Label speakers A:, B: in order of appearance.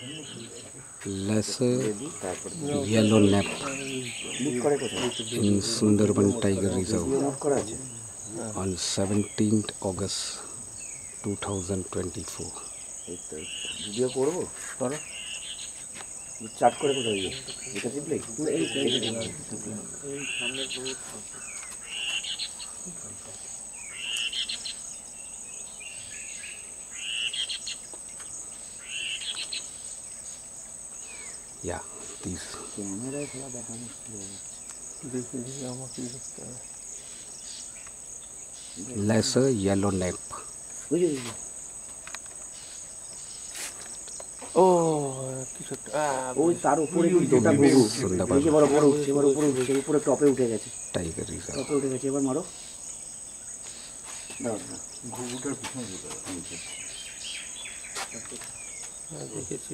A: lesser yellow nap in Sundarban Tiger Reserve on 17th August 2024.
B: Video করবো করো chart করে কোথায় গিয়ে এটা টিপলে এই সামনে বহুত
A: Yeah, these
B: ক্যামেরায় খেলা দেখা মুশকিল দেখি আমাকে দেখতে হবে
A: lesser yellow nap.
B: ও কিছু ওই তার উপরে দুটো ঘুঘু এই যে বড় বড় উঠছে এবার উপরে উঠছে উপরে টপে উঠে গেছে
A: টাইগার রিজার্ভ
B: টপে উঠে গেছে এবার মারো
C: ঘুঘুটার পিছনে
B: দেখেছি